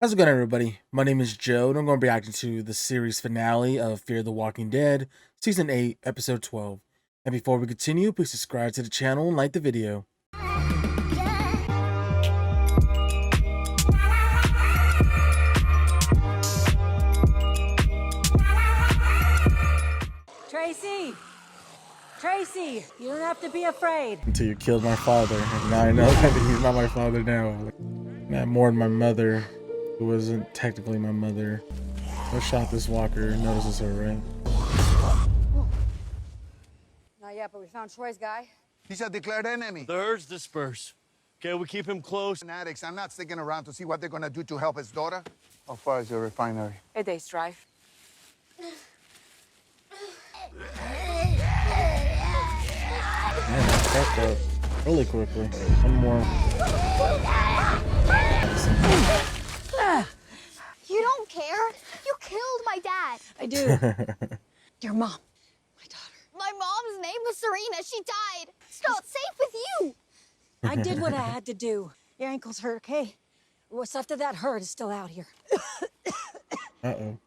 How's it going, everybody? My name is Joe, and I'm going to be reacting to the series finale of Fear the Walking Dead, Season 8, Episode 12. And before we continue, please subscribe to the channel and like the video. Tracy, you don't have to be afraid. Until you killed my father, and now I know that he's not my father now. I mourned my mother, who wasn't technically my mother. I shot this walker, notices her, right? Not yet, but we found Troy's guy. He's a declared enemy. The herds disperse. Okay, we keep him close. Fanatics, I'm not sticking around to see what they're gonna do to help his daughter. How far is your refinery? A day's drive. Man, that fucked up really quickly. One more. You don't care? You killed my dad. I do. Your mom, my daughter. My mom's name was Serena. She died. So it's safe with you. I did what I had to do. Your ankle's hurt, okay? What's left of that hurt is still out here. Uh-oh.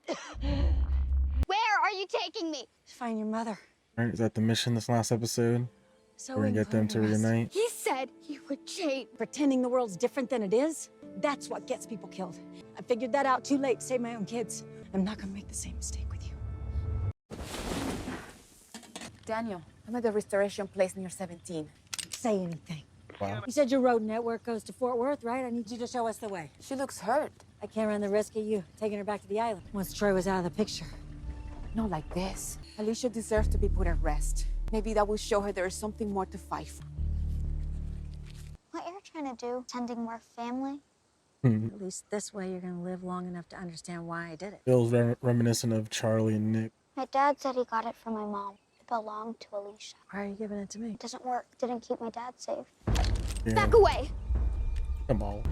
Where are you taking me? Find your mother. Alright, is that the mission this last episode? So We're gonna get them to reunite? He said he would change. Pretending the world's different than it is, that's what gets people killed. I figured that out too late to save my own kids. I'm not gonna make the same mistake with you. Daniel, I'm at the restoration place near 17. Say anything. Wow. You said your road network goes to Fort Worth, right? I need you to show us the way. She looks hurt. I can't run the risk of you taking her back to the island once Troy was out of the picture. Not like this. Alicia deserves to be put at rest. Maybe that will show her there is something more to fight for. What you're trying to do, tending more family? At least this way you're gonna live long enough to understand why I did it. Feels reminiscent of Charlie and Nick. My dad said he got it from my mom. It belonged to Alicia. Why are you giving it to me? It doesn't work. Didn't keep my dad safe. Yeah. Back away. Come on.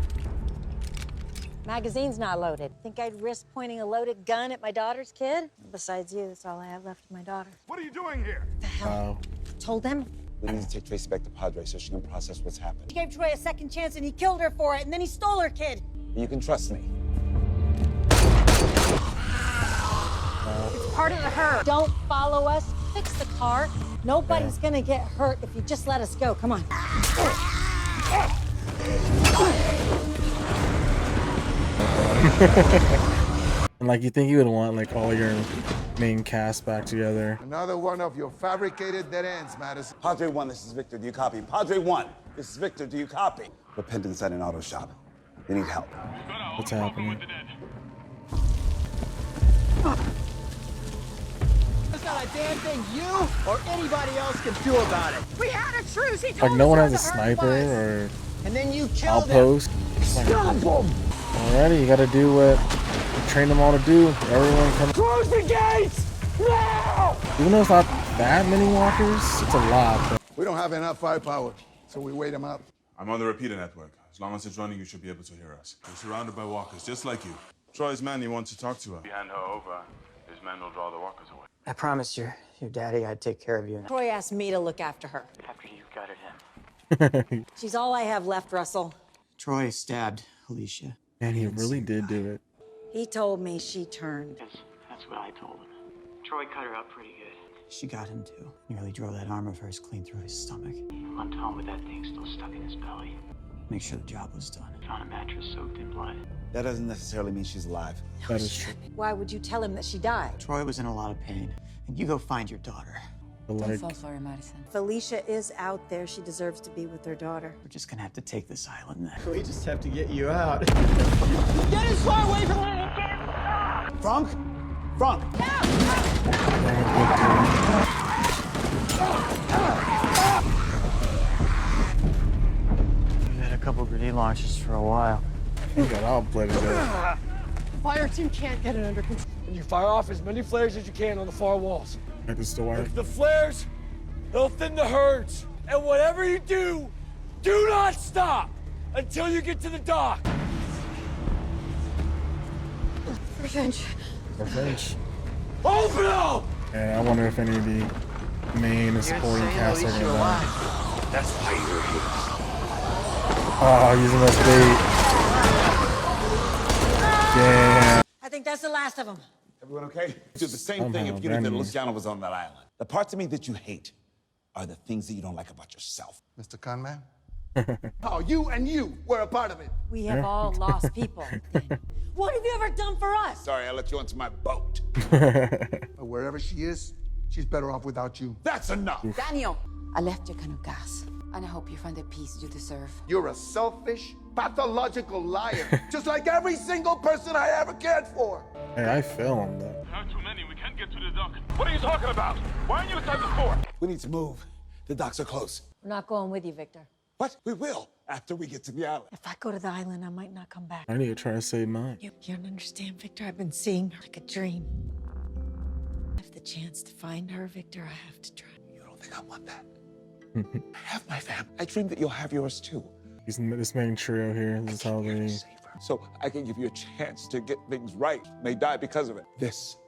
Magazine's not loaded. Think I'd risk pointing a loaded gun at my daughter's kid? Besides you, that's all I have left of my daughter. What are you doing here? The hell? Wow. Told them? We need to take Tracy back to Padre so she can process what's happened. She gave Troy a second chance and he killed her for it, and then he stole her kid. You can trust me. It's part of the herd. Don't follow us. Fix the car. Nobody's gonna get hurt if you just let us go. Come on. And like, you think you would want like all your main cast back together. Another one of your fabricated dead ends, Madison. Padre 1, this is Victor. Do you copy? Padre 1, this is Victor. Do you copy? We're pinned inside an auto shop. They need help. What's happening? There's not a damn thing you or anybody else can do about it. We had a truce. He told Like, no one us has a where the herd sniper was. or And then you killed him. outpost. Stop him! Alrighty, you gotta do what you train them all to do. Everyone come. Close the gates now! Even though it's not that many walkers, it's a lot. But We don't have enough firepower, so we wait him up. I'm on the repeater network. As long as it's running, you should be able to hear us. We're surrounded by walkers, just like you. Troy's man, he wants to talk to her. We hand her over, his men will draw the walkers away. I promised your daddy I'd take care of you. Troy asked me to look after her. After you've gutted him. She's all I have left, Russell. Troy stabbed Alicia. and he really did do it. He told me she turned. That's what I told him. Troy cut her up pretty good. She got him too. Nearly drove that arm of hers clean through his stomach. Went home with that thing still stuck in his belly. Make sure the job was done. Found a mattress soaked in blood. That doesn't necessarily mean she's alive. That is true. Why would you tell him that she died? Troy was in a lot of pain. And you go find your daughter. But like, sorry, Madison. Felicia is out there. She deserves to be with her daughter. We're just gonna have to take this island then. We just have to get you out. Get as far away from me! Frank? Frank! We've had a couple grenade launches for a while. you got all blooded up. Fire team can't get it under control. And you fire off as many flares as you can on the far walls. Like the store. If the flares, they'll thin the herds. And whatever you do, do not stop until you get to the dock. Revenge. Revenge. Open up! And I wonder if any of the main supporting cast are gonna die. That's why you're here. Oh, using this bait. Damn. I think that's the last of them. Everyone okay? Do the same thing Somehow, if you knew that Benny. Luciano was on that island. The parts of me that you hate are the things that you don't like about yourself. Mr. Conman? Oh, you and you were a part of it. We have all lost people. Daniel. What have you ever done for us? Sorry, I let you onto my boat. But wherever she is, she's better off without you. That's enough. Daniel, I left your can of gas, and I hope you find the peace you deserve. You're a selfish, pathological liar. Just like every single person I ever cared for. Hey, I filmed that. There are too many. We can't get to the dock. What are you talking about? Why aren't you inside the fort? We need to move. The docks are close. We're not going with you, Victor. What? We will, after we get to the island. If I go to the island, I might not come back. I need to try to save mine. You don't understand, Victor. I've been seeing her like a dream. I have the chance to find her, Victor. I have to try. You don't think I want that? I have my family. I dream that you'll have yours too. He's this main trio here. This is how they. So I can give you a chance to get things right. May die because of it. This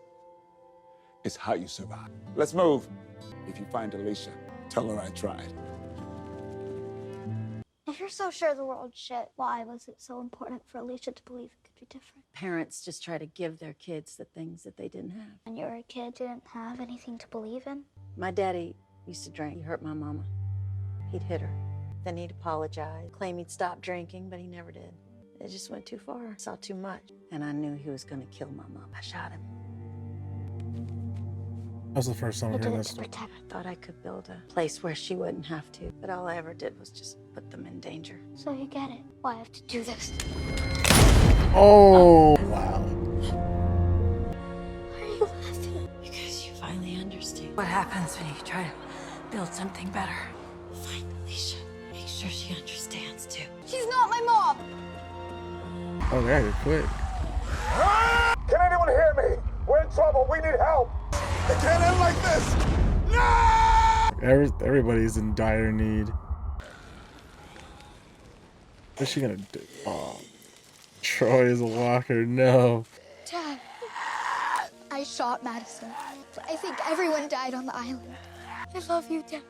is how you survive. Let's move. If you find Alicia, tell her I tried. If you're so sure the world's shit, why was it so important for Alicia to believe it could be different? Parents just try to give their kids the things that they didn't have. When you were a kid, didn't have anything to believe in? My daddy used to drink. He hurt my mama. He'd hit her. Then he'd apologize, claim he'd stop drinking, but he never did. It just went too far. I saw too much. And I knew he was gonna kill my mom. I shot him. That was the first time I heard that story. I thought I could build a place where she wouldn't have to, but all I ever did was just put them in danger. So you get it. Why I have to do this? Oh, wow. Why are you laughing? Because you finally understand what happens when you try to build something better. Find Alicia. Make sure she understands too. She's not my mom! Oh, they acted quick. Can anyone hear me? We're in trouble. We need help. It can't end like this! No! Everybody's in dire need. What's she gonna do? Oh, Troy is a walker. No. Dad, I shot Madison. But I think everyone died on the island. I love you, Dad.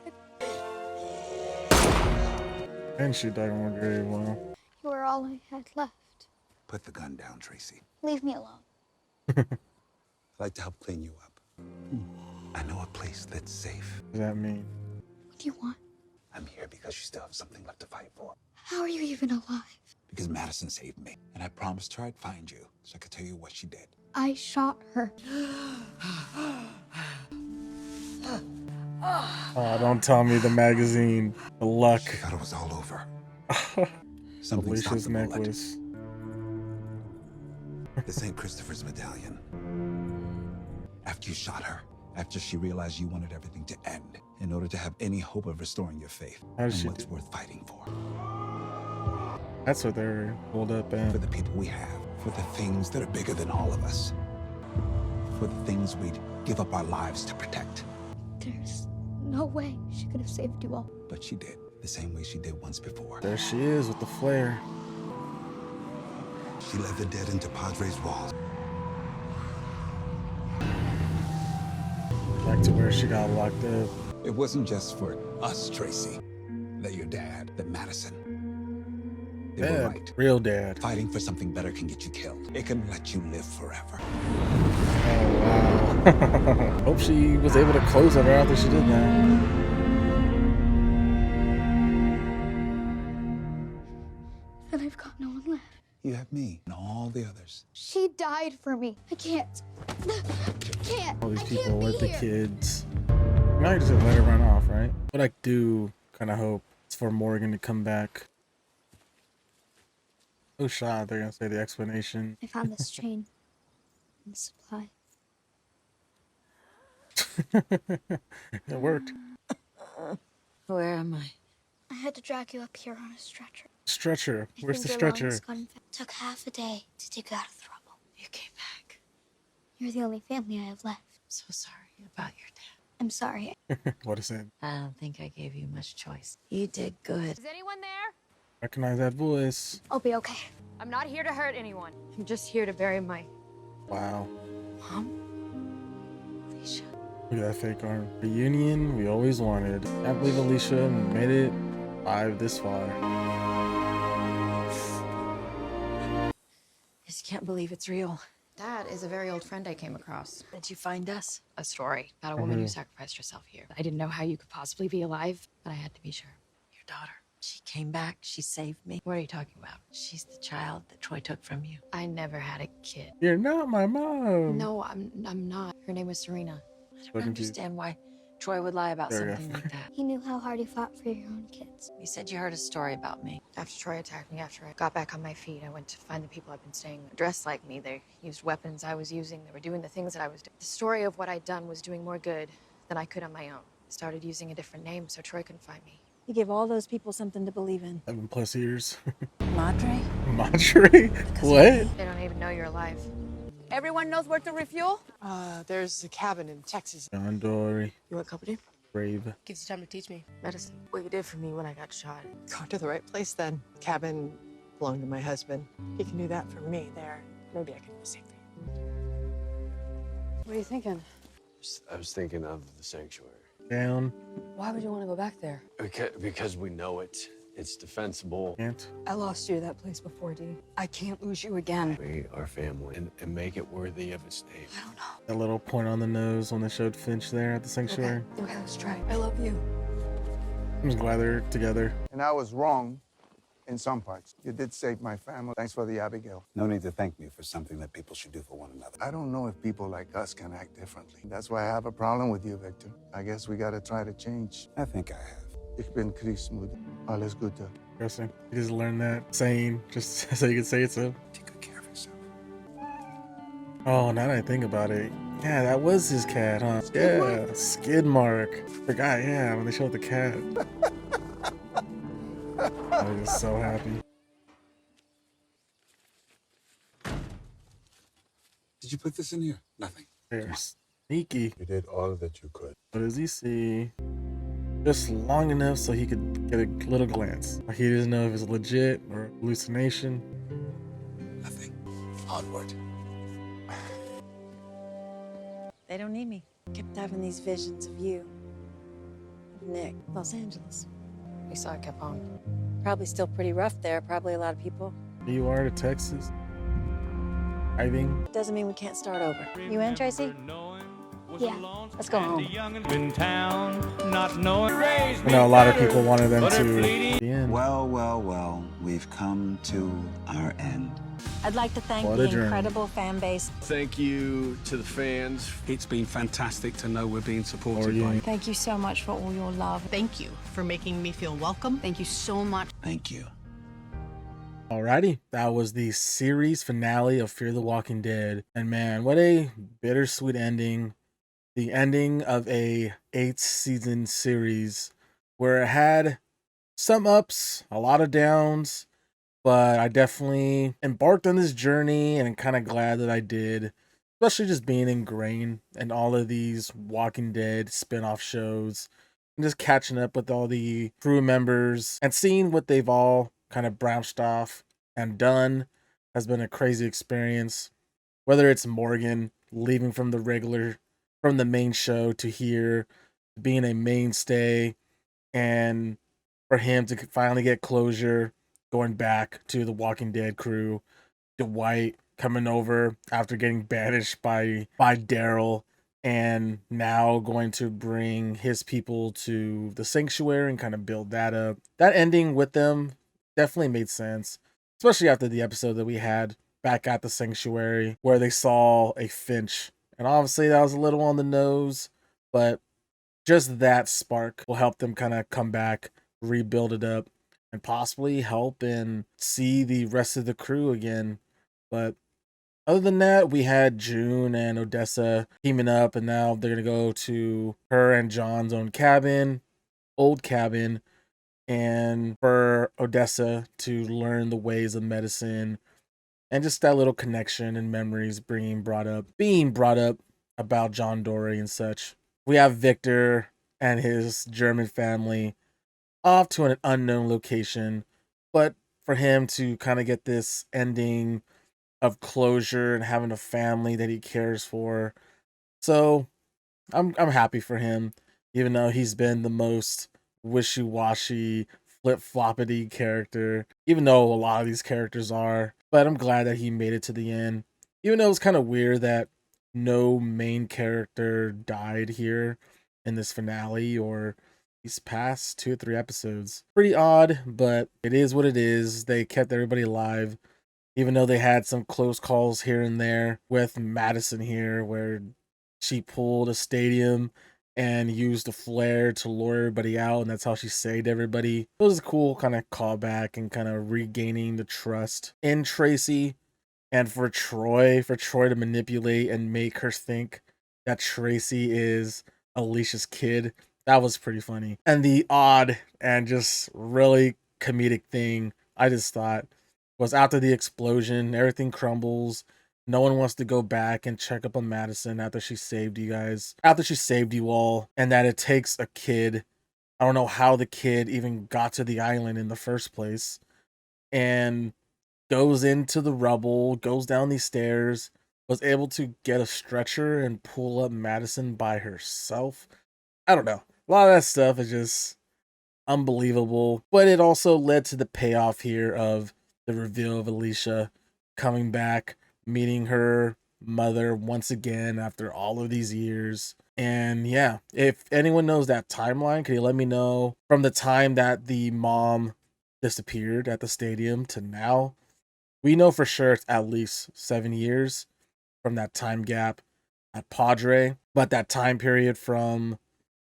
And she died on her grave. Wow. You were all I had left. Put the gun down, Tracy. Leave me alone. I'd like to help clean you up. I know a place that's safe. What does that mean? What do you want? I'm here because you still have something left to fight for. How are you even alive? Because Madison saved me, and I promised her I'd find you so I could tell you what she did. I shot her. Oh, don't tell me the magazine. The luck. I thought it was all over. Something stopped Alicia's the bullet. necklace. This ain't Christopher's medallion. After you shot her, after she realized you wanted everything to end, in order to have any hope of restoring your faith How and did she what's do? worth fighting for. That's what they're pulled up For at. the people we have, for the things that are bigger than all of us, for the things we'd give up our lives to protect. There's no way she could have saved you all. But she did, the same way she did once before. There she is with the flare. She led the dead into Padre's walls. Back to where she got locked up. It wasn't just for us, Tracy, that your dad, that Madison. They were Yeah, right. real dad. Fighting for something better can get you killed. It can let you live forever. Oh, wow. Hope she was able to close it right after she did that. And I've got no one left. You have me and all the others. She died for me. I can't. Can't. All these I people can't be with the here. kids. Now you just let her run off, right? What I do kind of hope is for Morgan to come back. Oh, shot. They're gonna say the explanation. I found this chain and supply. It worked. Where am I? I had to drag you up here on a stretcher. Stretcher. I Where's the think your stretcher? lungs got infected. Took half a day to dig out of the rubble. You came back. You're the only family I have left. So sorry about your dad. I'm sorry. What is it? I don't think I gave you much choice. You did good. Is anyone there? Recognize that voice. I'll be okay. I'm not here to hurt anyone. I'm just here to bury my Wow. Mom? Alicia. Look at that fake arm. Reunion we always wanted. Can't believe Alicia made it live this far. This Can't believe it's real. Dad is a very old friend I came across. Did you find us? A story about a woman who sacrificed herself here. I didn't know how you could possibly be alive, but I had to be sure. Your daughter. She came back. She saved me. What are you talking about? She's the child that Troy took from you. I never had a kid. You're not my mom. No, I'm not. Her name was Serena. I don't understand why Troy would lie about something like that. He knew how hard you fought for your own kids. You said you heard a story about me. After Troy attacked me, after I got back on my feet, I went to find the people I've been staying with. Dressed like me, they used weapons I was using. They were doing the things that I was doing. The story of what I'd done was doing more good than I could on my own. I started using a different name so Troy couldn't find me. You give all those people something to believe in. 7+ years. Madre? Madre? What? They don't even know you're alive. Everyone knows where to refuel? There's a cabin in Texas. John Dory. You want company? Brave. Gives you time to teach me. Medicine. What you did for me when I got shot. Go to the right place then. Cabin belonged to my husband. He can do that for me there. Maybe I can do the same thing. What are you thinking? I was thinking of the sanctuary. Down. Why would you want to go back there? Because we know it's defensible. Can't. I lost you to that place before, Dee. I can't lose you again. We are family and make it worthy of its name. I don't know. That little point on the nose when they showed Finch there at the sanctuary. Okay, let's try. I love you. I'm just glad they're together. And I was wrong in some parts. You did save my family. Thanks for the Abigail. No need to thank me for something that people should do for one another. I don't know if people like us can act differently. That's why I have a problem with you, Victor. I guess we gotta try to change. I think I have. Ich bin Chris Moody. Alles Gute. Interesting. You just learned that saying just so you can say it so. Take good care of yourself. Oh, now that I think about it. Yeah, that was his cat, huh? Yeah, skid mark. Forgot, yeah, when they showed the cat. I was so happy. Did you put this in here? Nothing. They're sneaky. You did all that you could. What does he see? Just long enough so he could get a little glance. Like he doesn't know if it's legit or hallucination. Nothing. Onward. They don't need me. Kept having these visions of you. Of Nick. Los Angeles. We saw it kept on. Probably still pretty rough there. Probably a lot of people. Here you are to Texas. Driving. Doesn't mean we can't start over. You in, Tracy? Yeah. Let's go home. I know a lot of people wanted them to be in. Well, we've come to our end. I'd like to thank What a the journey. incredible fan base. Thank you to the fans. It's been fantastic to know we're being supported Or you. by. Thank you so much for all your love. Thank you for making me feel welcome. Thank you so much. Thank you. Alrighty, that was the series finale of Fear the Walking Dead. And man, what a bittersweet ending. The ending of a 8-season series where it had some ups, a lot of downs, but I definitely embarked on this journey and I'm kind of glad that I did, especially just being ingrained in all of these Walking Dead spin-off shows and just catching up with all the crew members and seeing what they've all kind of branched off and done has been a crazy experience. Whether it's Morgan leaving from the main show to here, being a mainstay, and for him to finally get closure, going back to the Walking Dead crew, Dwight coming over after getting banished by Daryl, and now going to bring his people to the sanctuary and kind of build that up. That ending with them definitely made sense, especially after the episode that we had back at the sanctuary where they saw a Finch. And obviously that was a little on the nose, but just that spark will help them kind of come back, rebuild it up, and possibly help and see the rest of the crew again. But other than that, we had June and Odessa teaming up, and now they're going to go to her and John's own cabin, old cabin, and for Odessa to learn the ways of medicine. And just that little connection and memories being brought up about John Dory and such. We have Victor and his German family off to an unknown location, but for him to kind of get this ending of closure and having a family that he cares for. So I'm happy for him, even though he's been the most wishy-washy, flip-floppity character, even though a lot of these characters are. but I'm glad that he made it to the end. Even though it was kind of weird that no main character died here in this finale or these past 2 or 3 episodes. Pretty odd, but it is what it is. They kept everybody alive, even though they had some close calls here and there with Madison here, where she pulled a stadium and used a flare to lure everybody out, and that's how she saved everybody. It was a cool kind of callback and kind of regaining the trust in Tracy, and for Troy to manipulate and make her think that Tracy is Alicia's kid. That was pretty funny. And the odd and just really comedic thing I just thought was, after the explosion, everything crumbles. No one wants to go back and check up on Madison after she saved you guys, after she saved you all, and that it takes a kid. I don't know how the kid even got to the island in the first place, and goes into the rubble, goes down these stairs, was able to get a stretcher and pull up Madison by herself. I don't know. A lot of that stuff is just unbelievable, but it also led to the payoff here of the reveal of Alicia coming back, meeting her mother once again after all of these years. And yeah, if anyone knows that timeline, can you let me know from the time that the mom disappeared at the stadium to now? We know for sure it's at least 7 years from that time gap at Padre, but that time period from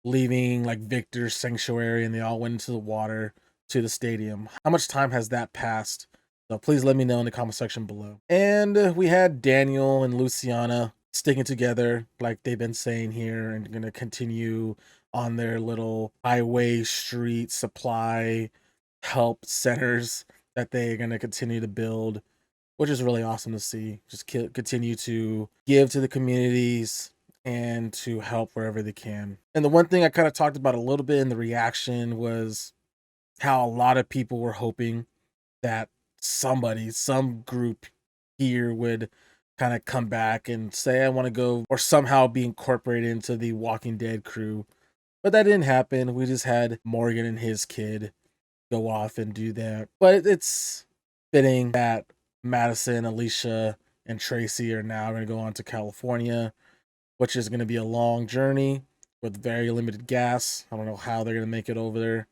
leaving like Victor's sanctuary and they all went into the water to the stadium, how much time has that passed? So please let me know in the comment section below. And we had Daniel and Luciana sticking together like they've been saying here, and gonna continue on their little highway street supply help centers that they're gonna continue to build, which is really awesome to see. Just continue to give to the communities and to help wherever they can. And the one thing I kind of talked about a little bit in the reaction was how a lot of people were hoping that somebody, some group here would kind of come back and say, I want to go, or somehow be incorporated into the Walking Dead crew. But that didn't happen. We just had Morgan and his kid go off and do that. But it's fitting that Madison, Alicia, and Tracy are now going to go on to California, which is going to be a long journey with very limited gas. I don't know how they're going to make it over there,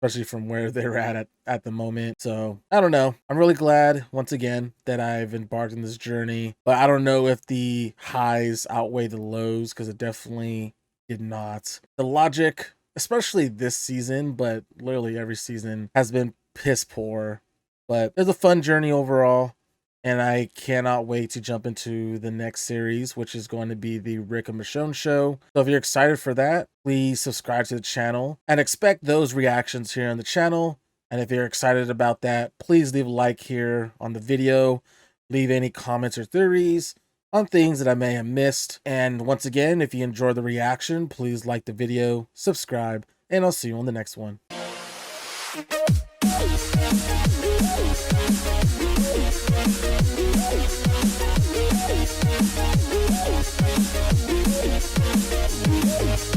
especially from where they're at the moment. So I don't know. I'm really glad once again that I've embarked on this journey, but I don't know if the highs outweigh the lows, because it definitely did not. The logic, especially this season, but literally every season, has been piss poor. But it's a fun journey overall, and I cannot wait to jump into the next series, which is going to be the Rick and Michonne show. So if you're excited for that, please subscribe to the channel and expect those reactions here on the channel. And if you're excited about that, please leave a like here on the video. Leave any comments or theories on things that I may have missed. And once again, if you enjoy the reaction, please like the video, subscribe, and I'll see you on the next one.